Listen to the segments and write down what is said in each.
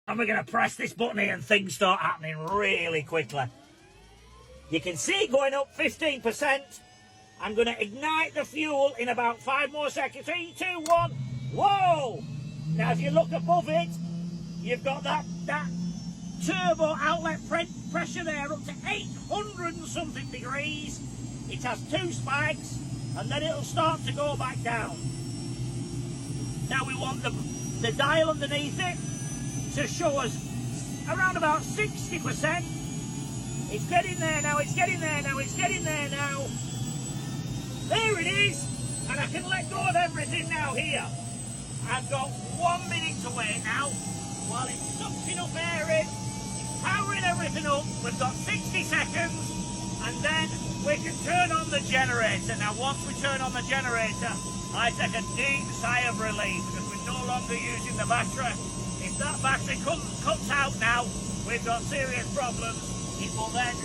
And we're going to press this button here and things start happening really quickly. You can see it going up 15%. I'm going to ignite the fuel in about 5 more seconds. 3, 2, 1. Whoa! Now if you look above it, you've got that turbo outlet pressure there up to 800 and something degrees. It has 2 spikes and then it'll start to go back down. Now we want the dial underneath it to show us around about 60%. It's getting there now, it's getting there now, it's getting there now. There it is, and I can let go of everything now here. I've got 1 minute to wait now while it sucks enough air in, it's powering everything up. We've got 60 seconds and then we can turn on the generator. Now once we turn on the generator, I take a deep sigh of relief because we're no longer using the battery. If that battery cuts out now, we've got serious problems. It will then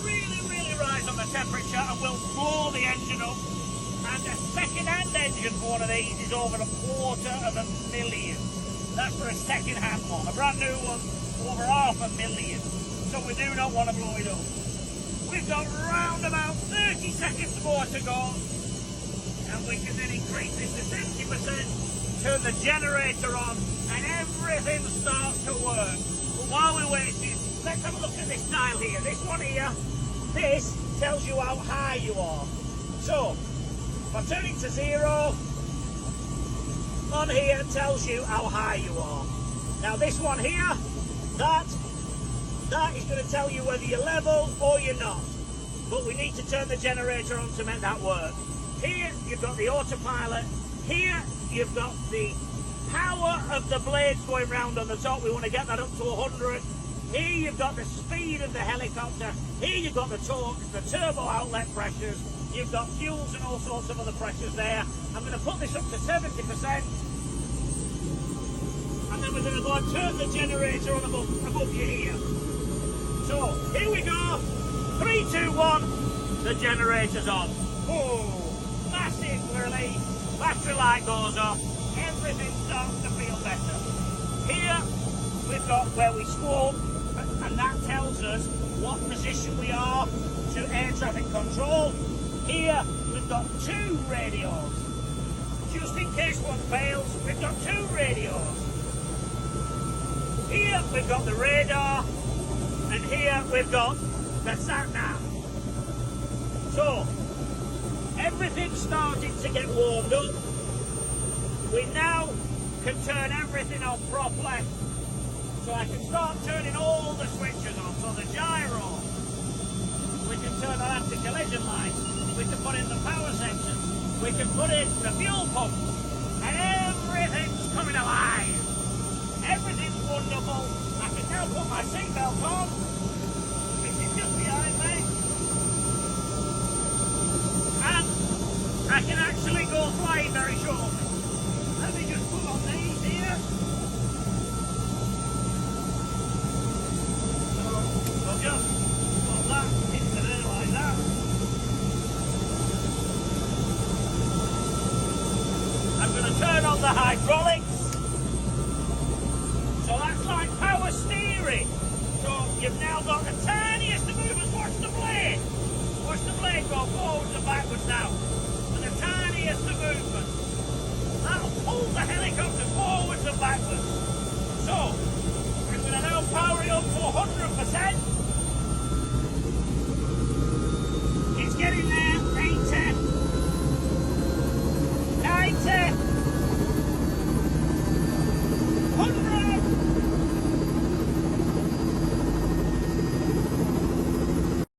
really rise on the temperature and will blow the engine up. And a second-hand engine for one of these is over $250,000. That's for a second-hand one. A brand new one, over $500,000. So we do not want to blow it up. We've got round about 30 seconds more to go. And we can then increase this to 70%, turn the generator on, and everything starts to work. But while we're waiting, let's have a look at this dial here. This one here, this tells you how high you are. So, if I turn it to 0, on here tells you how high you are. Now this one here, that is going to tell you whether you're level or you're not. But we need to turn the generator on to make that work. Here you've got the autopilot. Here you've got the power of the blades going round on the top. We want to get that up to 100. Here you've got the speed of the helicopter. Here you've got the torque, the turbo outlet pressures. You've got fuels and all sorts of other pressures there. I'm going to put this up to 70%. And then we're going to go and turn the generator on above you here. So, here we go. 3, 2, 1. The generator's on. Oh, massive relief. Battery light goes off. Everything starts to feel better. Here, we've got where we squawk, and that tells us what position we are to air traffic control. Here, we've got 2 radios. Just in case one fails, we've got 2 radios. Here, we've got the radar, and here we've got the sat-nav. So, everything's starting to get warmed up. We now can turn everything on properly. So I can start turning all the switches on. So the gyro, we can turn on anti-collision lights, we can put in the power sensors, we can put in the fuel pump, and everything's coming alive. Everything's wonderful. I can now put my seatbelt on, which is just behind me, and I can actually go flying very shortly. Let me just put on these here. We'll just put that into there like that. I'm going to turn on the hydraulic.